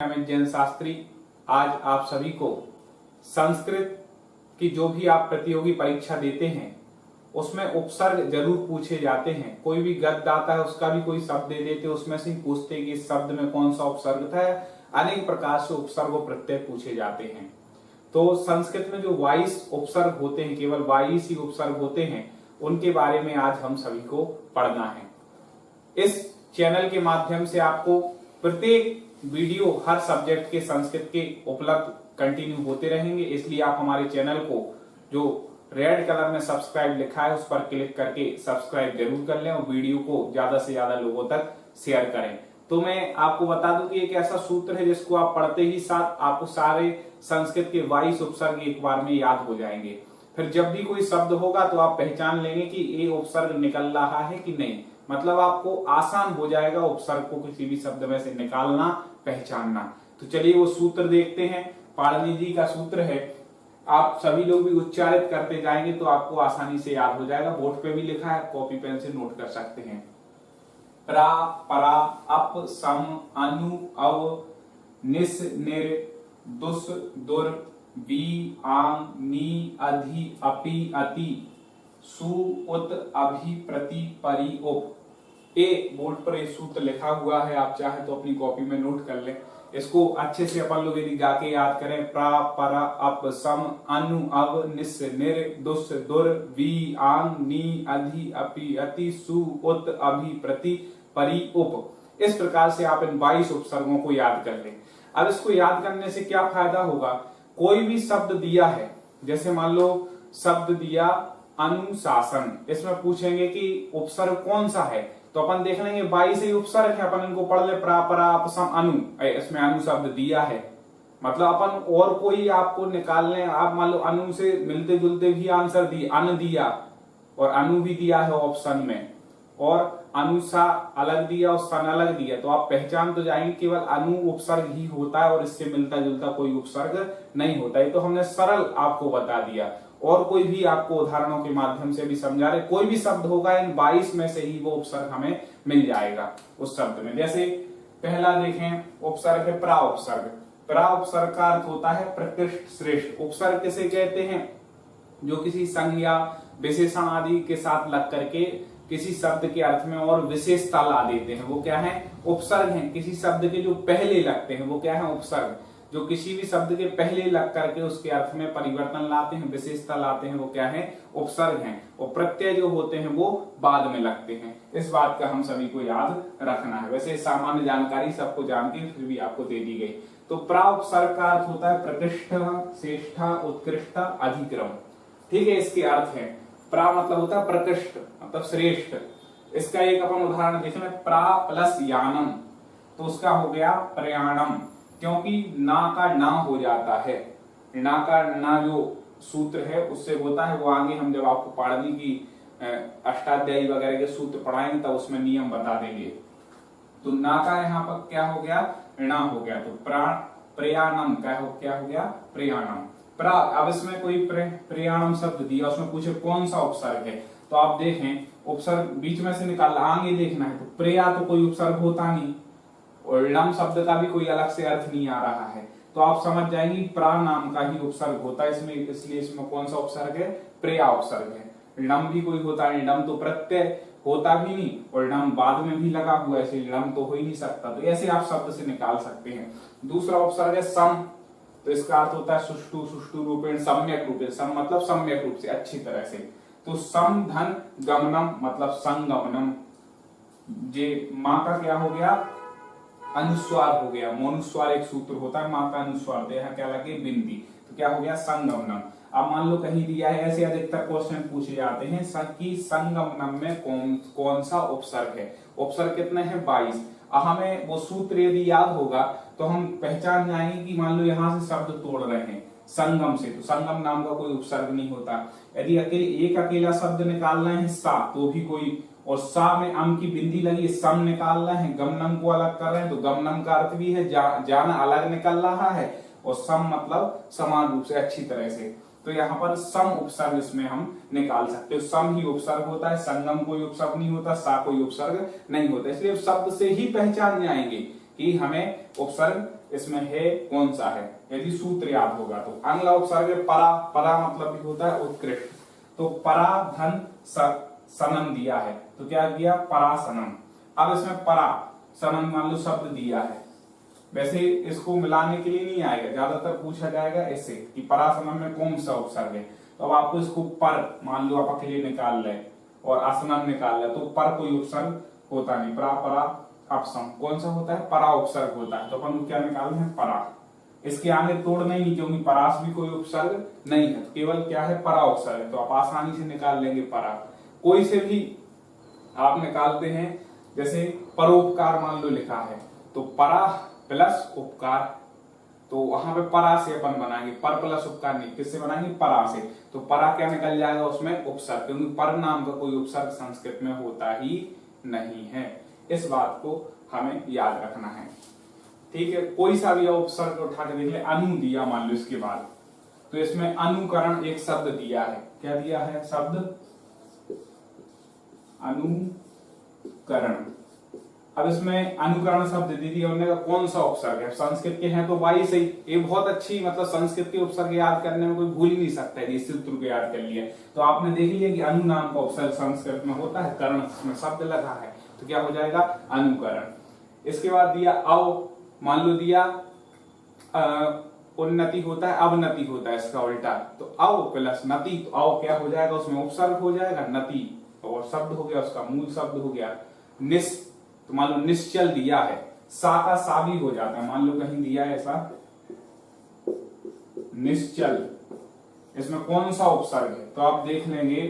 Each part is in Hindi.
मैं जैन शास्त्री। आज आप सभी को संस्कृत की जो भी आप प्रतियोगी परीक्षा देते हैं उसमें उपसर्ग जरूर पूछे जाते हैं। कोई भी गद्य आता है उसका भी कोई शब्द दे देते, उसमें से ही पूछते हैं कि इस शब्द में कौन सा उपसर्ग था। अनेक प्रकार से उपसर्ग और प्रत्यय पूछे जाते हैं। तो संस्कृत में जो 22 उपसर्ग होते हैं, केवल 22 ही उपसर्ग होते हैं, उनके बारे में आज हम सभी को पढ़ना है। इस चैनल के माध्यम से आपको प्रत्येक वीडियो हर सब्जेक्ट के संस्कृत के उपलब्ध कंटिन्यू होते रहेंगे, इसलिए आप हमारे चैनल को जो रेड कलर में सब्सक्राइब लिखा है उस पर क्लिक करके सब्सक्राइब जरूर कर लें और वीडियो को ज्यादा से ज्यादा लोगों तक शेयर करें। तो मैं आपको बता दूं कि एक ऐसा सूत्र है जिसको आप पढ़ते ही साथ आपको सारे संस्कृत के 22 उपसर्ग एक बार में याद हो जाएंगे। फिर जब भी कोई शब्द होगा तो आप पहचान लेंगे कि ये उपसर्ग निकल रहा है कि नहीं, मतलब आपको आसान हो जाएगा उपसर्ग को किसी भी शब्द में से निकालना, पहचानना। तो चलिए वो सूत्र देखते हैं। पाणिनि जी का सूत्र है, आप सभी लोग भी उच्चारित करते जाएंगे तो आपको आसानी से याद हो जाएगा। बोर्ड पे भी लिखा है, कॉपी पेन से नोट कर सकते हैं। प्रा, परा, अप, सम, अनु, अव, निस, निर, दुस, दुर, बी, आंग, नी, अधि, अपि, अति, सु, उत, अभि, प्रति, परि, उप। ए बोर्ड पर ये सूत्र लिखा हुआ है, आप चाहे तो अपनी कॉपी में नोट कर लें। इसको अच्छे से अपन लोग यदि गा के याद करें, प्रा, परा, अप, सम, अनु, अव, निस, निर, दुस, दुर, वी, आंग, नी, अधि, अपि, अति, सु, उत, अभि, प्रति, परि, उप। इस प्रकार से आप इन 22 उपसर्गों को याद कर लें। अब इसको याद करने से क्या फायदा होगा, कोई भी शब्द दिया है, जैसे मान लो शब्द दिया अनुशासन, इसमें पूछेंगे कि उपसर्ग कौन सा है, तो अपन देख लेंगे 22 ही उपसर्ग है, अपन इनको पढ़ ले, प्रा, परा, अप, सम, अनु, इसमें अनु शब्द दिया है, मतलब अपन और कोई आपको निकाल लें। आप मान लो अनु से मिलते जुलते भी आंसर दिए, अन दिया और अनु भी दिया है ऑप्शन में, और अनुसा अलग दिया और सन अलग दिया, तो आप पहचान तो जाएंगे केवल अनु उपसर्ग ही होता है और इससे मिलता जुलता कोई उपसर्ग नहीं होता है। तो हमने सरल आपको बता दिया, और कोई भी आपको उदाहरणों के माध्यम से भी समझा रहे। कोई भी शब्द होगा इन 22 में से ही वो उपसर्ग हमें मिल जाएगा उस शब्द में। जैसे पहला देखें उपसर्ग है प्रा उपसर्ग। प्रा उपसर्ग का अर्थ होता है प्रकृष्ट, श्रेष्ठ। उपसर्ग किसे कहते हैं, जो किसी संज्ञा, विशेषण आदि के साथ लग करके किसी शब्द के अर्थ में और विशेषता ला देते हैं, वो क्या है, उपसर्ग हैं। किसी शब्द के जो पहले लगते हैं वो क्या है, उपसर्ग। जो किसी भी शब्द के पहले लग करके उसके अर्थ में परिवर्तन लाते हैं, विशेषता लाते हैं, वो क्या है, उपसर्ग हैं। और प्रत्यय जो होते हैं वो बाद में लगते हैं। इस बात का हम सभी को याद रखना है। वैसे सामान्य जानकारी सबको जानती है, फिर भी आपको दे दी गई। तो प्रा उपसर्ग का अर्थ होता है प्रतिष्ठ, श्रेष्ठ, उत्कृष्ट, अधिक्रम। ठीक है, इसके अर्थ है प्रा मतलब होता है प्रकृष्ट, मतलब श्रेष्ठ। इसका एक अपन उदाहरण देखें, प्रा प्लस यानम, तो उसका हो गया प्रयाणम, क्योंकि ना का ना हो जाता है। ना का ना जो सूत्र है उससे होता है, वो आगे हम जब आपको पाणिनि की अष्टाध्यायी वगैरह के सूत्र पढ़ाएंगे तब उसमें नियम बता देंगे। तो ना का यहाँ पर क्या हो गया, ना हो गया, तो प्रयाणम का क्या हो गया, प्रयाणम। प्रा, अब इसमें कोई प्रयाणम शब्द दिया, उसमें पूछे कौन सा उपसर्ग है, तो आप देखें उपसर्ग बीच में से निकालना, आगे देखना है। तो प्रिया तो कोई उपसर्ग होता नहीं, और लम शब्द का भी कोई अलग से अर्थ नहीं आ रहा है, तो आप समझ जाएंगे प्रा नाम का ही उपसर्ग होता है इसमें, इसलिए इसमें कौन सा उपसर्ग है, प्रिया उपसर्ग है। लम भी कोई होता नहीं, लम तो प्रत्यय होता भी नहीं, और लम बाद में भी लगा हुआ है, इसलिए लम तो हो ही नहीं सकता। तो ऐसे आप शब्द से निकाल सकते हैं। दूसरा उपसर्ग है सम, तो इसका अर्थ होता है सुष्टु, सुष्टु रूपेण, सम्यक रूपेण। सम मतलब सम्यक रूप से, अच्छी तरह से। तो सम धन गमनम मतलब संगमनम। जे माँ का क्या हो गया, अनुस्वार हो गया। मोनुस्वार एक सूत्र होता है, माँ का अनुस्वार, तो यहाँ क्या लगे, बिंदी, तो क्या हो गया, संगमनम। अब मान लो कहीं दिया है, ऐसे अधिकतर क्वेश्चन पूछे जाते हैं कि संगमनम में कौन सा उपसर्ग है। उपसर्ग कितने हैं, 22। हमें वो सूत्र यदि याद होगा तो हम पहचान जाएंगे कि मान लो यहाँ से शब्द तोड़ रहे हैं संगम से, तो संगम नाम का कोई उपसर्ग नहीं होता। यदि एक अकेला शब्द निकालना है सा, तो भी कोई, और सा में अम की बिंदी लगी, सम निकालना है, गमनम को अलग कर रहे हैं, तो गमनम का अर्थ भी है जाना अलग निकल रहा है, और सम मतलब समान रूप से, अच्छी तरह से। तो यहाँ पर सम उपसर्ग इसमें हम निकाल सकते हो। सम ही उपसर्ग होता है, संगम कोई उपसर्ग नहीं होता, सा कोई उपसर्ग नहीं होता। इसलिए शब्द से ही पहचान जाएंगे कि हमें उपसर्ग इसमें है कौन सा है। यदि सूत्र याद होगा तो अगला उपसर्ग है परा। परा मतलब भी होता है उत्कृष्ट। तो परा धन सनम दिया है, तो क्या दिया, परा सनम। अब इसमें परा सनम मान लो शब्द दिया है, वैसे इसको मिलाने के लिए नहीं आएगा, ज्यादातर पूछा जाएगा इससे कि परा सनम में कौन सा उपसर्ग है। तो अब आपको इसको पर मान लो आप अकेले निकाल ले और असनम निकाल ले, तो पर कोई उपसर्ग होता नहीं, परा परा अपसम कौन सा होता है, परा उपसर्ग होता है। तो अपन को क्या निकालना है, परा। इसके आगे तोड़ना ही नहीं, क्योंकि परास भी कोई उपसर्ग नहीं है, तो केवल क्या है, परा उपसर्ग है। तो आप आसानी से निकाल लेंगे परा। कोई से भी आप निकालते हैं, जैसे परोपकार मान लो लिखा है, तो परा प्लस उपकार, तो वहां पे परा से अपन बनाएंगे, पर प्लस उपकार नहीं, किससे बनाएंगे, परा से। तो परा क्या निकल जाएगा उसमें, उपसर्ग, क्योंकि पर नाम का कोई उपसर्ग संस्कृत में होता ही नहीं है। इस बात को हमें याद रखना है, ठीक है। कोई सा भी उपसर्ग उठा के देख ले, अनु दिया मान लो इसके बाद, तो इसमें अनुकरण एक शब्द दिया है, क्या दिया है शब्द, अनुकरण। अब इसमें अनुकरण शब्द दे दिया, उन्होंने कहा कौन सा उपसर्ग है, संस्कृत के हैं तो वाई सही, ये बहुत अच्छी, मतलब संस्कृत के उपसर्ग याद करने में कोई भूल ही नहीं सकता है, इस सूत्र को याद कर लिया। तो आपने देख लिया कि अनु नाम का उपसर्ग संस्कृत में होता है, करण में शब्द लगा है, तो क्या हो जाएगा, अनुकरण। इसके बाद दिया अव, मान लो दिया उन्नति होता है, अवनति होता है, इसका उल्टा, तो अव प्लस नति, तो अव क्या हो जाएगा, उसमें उपसर्ग हो जाएगा, नति और शब्द हो गया, उसका मूल शब्द हो गया। निस, तो मान लो निश्चल दिया है, सा का सा भी हो जाता है, मान लो कहीं दिया है ऐसा निश्चल, इसमें कौन सा उपसर्ग है, तो आप देख लेंगे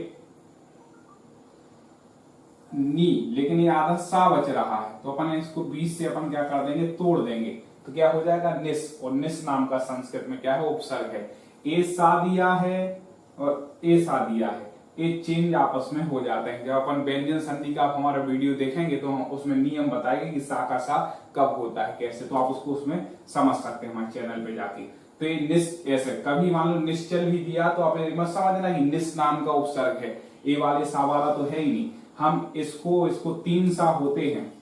नी, लेकिन ये आधा सा बच रहा है, तो अपन इसको बीच से अपन क्या कर देंगे, तोड़ देंगे, तो क्या हो जाएगा निस, और निस नाम का संस्कृत में क्या है, उपसर्ग है। ए सा दिया है और ए सा दिया है, ये चेंज आपस में हो जाते हैं। जब अपन व्यंजन संधि का आप हमारा वीडियो देखेंगे तो हम उसमें नियम बताएंगे कि सा का सा कब होता है कैसे, तो आप उसको उसमें समझ सकते हैं हमारे चैनल पे जाके। तो ये निस, ऐसे कभी मान लो निश्चल भी दिया तो आप मत समझना कि निस नाम का उपसर्ग है, ए वाले सा वाला तो है ही नहीं, हम इसको तीन सा होते हैं,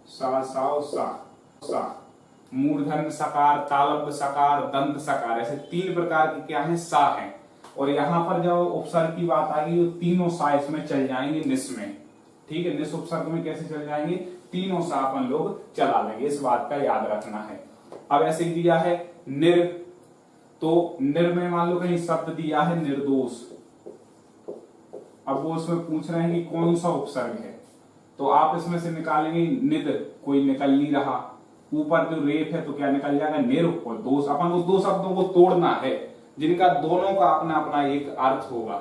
सा सा सा सा, मूर्धन्य सकार, तालव्य सकार, दंत सकार, ऐसे तीन प्रकार के क्या है, सा है। और यहाँ पर जब उपसर्ग की बात आएगी तो तीनों सा इसमें चल जाएंगे निस में, ठीक है। निस उपसर्ग में कैसे चल जाएंगे, तीनों सा अपन लोग चला लेंगे, इस बात का याद रखना है। अब ऐसे दिया है निर, तो निर में मान लो कहीं शब्द दिया है निर्दोष, अब वो उसमें पूछ रहे हैं कि कौन सा उपसर्ग है, तो आप इसमें से निकालेंगे निद, कोई निकल नहीं रहा, ऊपर जो रेप है तो क्या निकल जाएगा निर, और दोष। अपन को दो शब्दों को तोड़ना है जिनका दोनों का अपना अपना एक अर्थ होगा।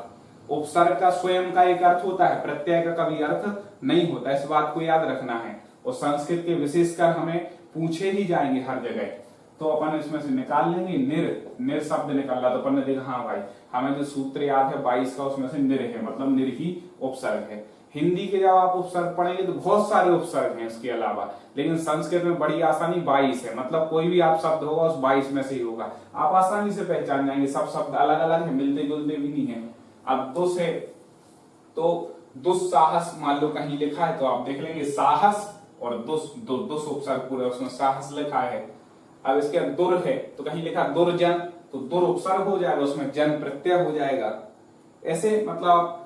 उपसर्ग का स्वयं का एक अर्थ होता है, प्रत्यय का कभी अर्थ नहीं होता, इस बात को याद रखना है। और संस्कृत के विशेषकर हमें पूछे ही जाएंगे हर जगह, तो अपन इसमें से निकाल लेंगे निर, निर शब्द निकल रहा, तो अपन ने देखा हाँ भाई हमें जो सूत्र याद है 22 का, उसमें से निर है, मतलब निर ही उपसर्ग है। हिंदी के जब आप उपसर्ग पढ़ेंगे तो बहुत सारे उपसर्ग हैं इसके अलावा, लेकिन संस्कृत में बड़ी आसानी 22 है, मतलब कोई भी आप शब्द होगा उस 22 में से ही होगा, आप आसानी से पहचान जाएंगे। सब शब्द अलग अलग है, मिलते जुलते भी नहीं है। अब दुस है तो दुस्साहस मान लो कहीं लिखा है तो आप देख लेंगे साहस और दुस उपसर्ग पूरे उसमें साहस लिखा है। अब इसके दुर है तो कहीं लिखा दुर्जन, तो दुर उपसर्ग हो जाएगा, उसमें जन प्रत्यय हो जाएगा। ऐसे मतलब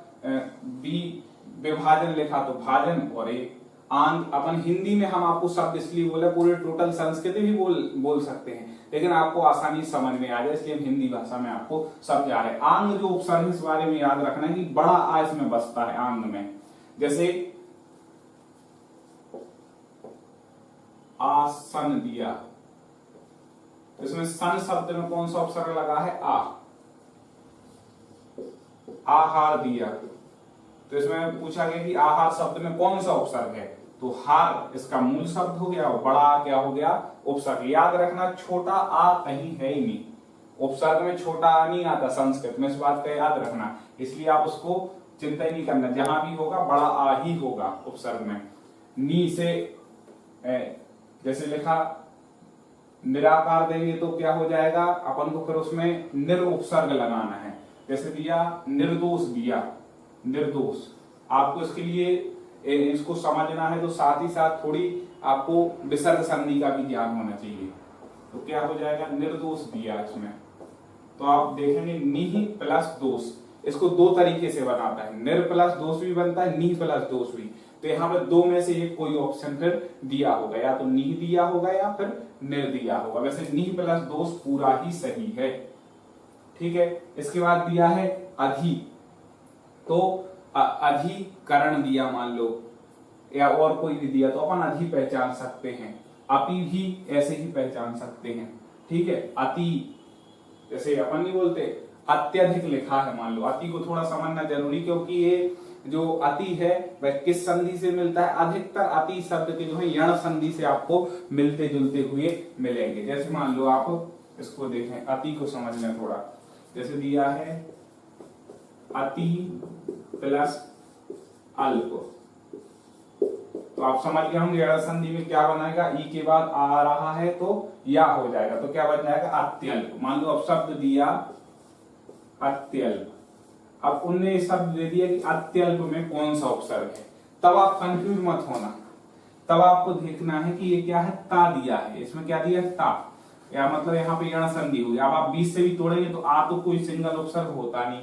विभाजन लिखा तो भाजन, और एक आंग। अपन हिंदी में हम आपको शब्द इसलिए बोले, पूरे टोटल संस्कृत भी बोल सकते हैं, लेकिन आपको आसानी समझ में आ जाए इसलिए हम हिंदी भाषा में आपको समझा रहे हैं। आंग जो उपसर्ग, इस बारे में याद रखना है कि बड़ा आ इसमें बसता है आंग में, जैसे आसन दिया, इसमें सन शब्द में कौन सा उपसर्ग लगा है, आ। आहार दिया, तो इसमें पूछा गया कि आहार शब्द में कौन सा उपसर्ग है, तो हार इसका मूल शब्द हो गया, और बड़ा क्या हो गया, उपसर्ग। याद रखना छोटा आ कहीं है ही नहीं, उपसर्ग में छोटा आ नहीं आता संस्कृत में, इस बात का याद रखना, इसलिए आप उसको चिंता ही नहीं करना, जहां भी होगा बड़ा आ ही होगा उपसर्ग में। नी से जैसे लिखा निराकार देंगे तो क्या हो जाएगा, अपन को फिर उसमें निर उपसर्ग लगाना है। जैसे दिया निर्दोष दिया, निर्दोष, आपको इसके लिए इसको समझना है तो साथ ही साथ थोड़ी आपको विसर्ग संधि का भी ज्ञान होना चाहिए। तो क्या हो जाएगा, निर्दोष दिया इसमें, तो आप देखेंगे निहि प्लस दोष, इसको दो तरीके से बनाता है, निर प्लस दोष भी बनता है, निहि प्लस दोष भी। तो यहाँ पर दो में से एक कोई ऑप्शन फिर दिया होगा, या तो निहि दिया होगा या फिर निर दिया होगा। वैसे निहि प्लस दोष पूरा ही सही है, ठीक है। इसके बाद दिया है अधि, तो अधिकरण दिया मान लो, या और कोई भी दिया तो अपन अधि पहचान सकते हैं, अपि भी ऐसे ही पहचान सकते हैं, ठीक है। अति जैसे अपन नहीं बोलते अत्यधिक लिखा है, मान लो अति को थोड़ा समझना जरूरी, क्योंकि ये जो अति है वह किस संधि से मिलता है, अधिकतर अति शब्द के जो है यण संधि से आपको मिलते जुलते हुए मिलेंगे। जैसे मान लो आप इसको देखें, अति को समझना थोड़ा, जैसे दिया है अति प्लस अल्प, तो आप समझ गए होंगे यण संधि में क्या बनाएगा, ई के बाद आ रहा है तो या हो जाएगा, तो क्या बन जाएगा अत्यल्प। मान लो अब शब्द दिया अत्यल्प, अब उनने शब्द दे दिया कि अत्यल्प में कौन सा उपसर्ग है, तब आप कंफ्यूज मत होना, तब आपको देखना है कि ये क्या है, ता दिया है, इसमें क्या दिया है ता, या मतलब यहाँ पे यण संधि हुई। अब आप 20 से भी तोड़ेंगे तो आ तो कोई सिंगल उपसर्ग होता नहीं,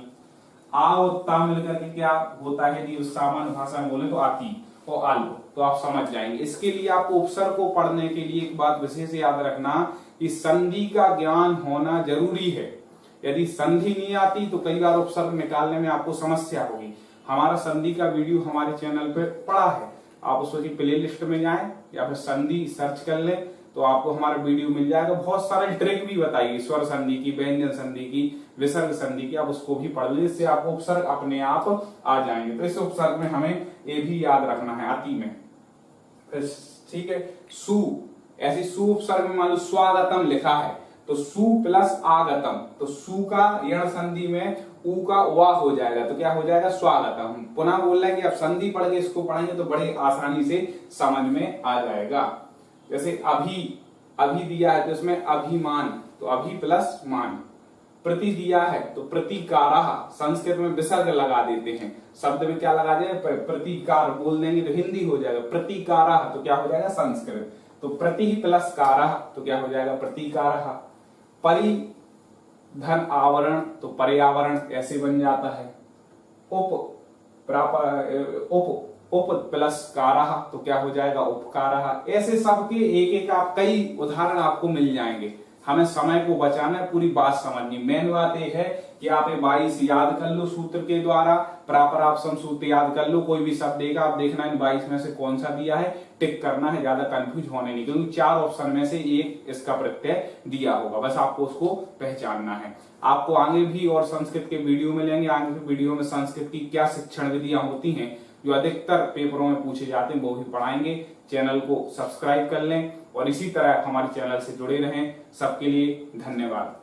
आ और ता मिलकर के क्या होता है जी, उस सामान्य भाषा में बोले तो आती और अल्प, तो आप समझ जाएंगे। इसके लिए आपको उपसर्ग को पढ़ने के लिए एक बात विशेष याद रखना कि संधि का ज्ञान होना जरूरी है। यदि संधि नहीं आती तो कई बार उपसर्ग निकालने में आपको समस्या होगी। हमारा संधि का वीडियो हमारे चैनल पर पड़ा है, आप उसकी प्ले लिस्ट में जाएं या फिर संधि सर्च कर लें तो आपको हमारा वीडियो मिल जाएगा। बहुत सारे ट्रिक भी बताइए, स्वर संधि की, व्यंजन संधि की, विसर्ग संधि की, आप उसको भी पढ़ लें, इससे आपको उपसर्ग अपने आप आ जाएंगे। तो इस उपसर्ग में हमें ये भी याद रखना है अति में, ठीक है। सु, ऐसी सु उपसर्ग में मान लो स्वागतम लिखा है तो सु प्लस आगतम, तो सु का यण संधि में उ का वा हो जाएगा, तो क्या हो जाएगा स्वागतम। पुनः बोल रहे हैं कि आप संधि पढ़ के इसको पढ़ेंगे तो बड़े आसानी से समझ में आ जाएगा। जैसे अभी, अभी दिया है तो इसमें अभिमान, तो अभी प्लस मान। प्रति दिया है तो प्रतिकारः, संस्कृत में विसर्ग लगा देते हैं, शब्द में क्या लगा देंगे, प्रतिकार बोल देंगे तो हिंदी हो जाएगा प्रतिकारः, तो क्या हो जाएगा संस्कृत, तो प्रति प्लस कारः तो क्या हो जाएगा प्रतिकारः। परिधन आवरण तो पर्यावरण ऐसे बन जाता है। उप प्लस कारः तो क्या हो जाएगा उपकारः। ऐसे सबके एक एक आप कई उदाहरण आपको मिल जाएंगे। हमें समय को बचाना है, पूरी बात समझनी। मेन बात यह है कि आप 22 याद कर लो सूत्र के द्वारा, प्रॉपर आप सम सूत्र याद कर लो। कोई भी शब्द देगा आप देखना इन 22 में से कौन सा दिया है, टिक करना है, ज्यादा कंफ्यूज होने नहीं, क्योंकि 4 ऑप्शन में से एक इसका प्रत्यय दिया होगा, बस आपको उसको पहचानना है। आपको आगे भी और संस्कृत के वीडियो मिलेंगे, आगे के वीडियो में संस्कृत की क्या शिक्षण विधियां होती हैं जो अधिकतर पेपरों में पूछे जाते हैं वो भी पढ़ाएंगे। चैनल को सब्सक्राइब कर लें और इसी तरह हमारे चैनल से जुड़े रहें। सबके लिए धन्यवाद।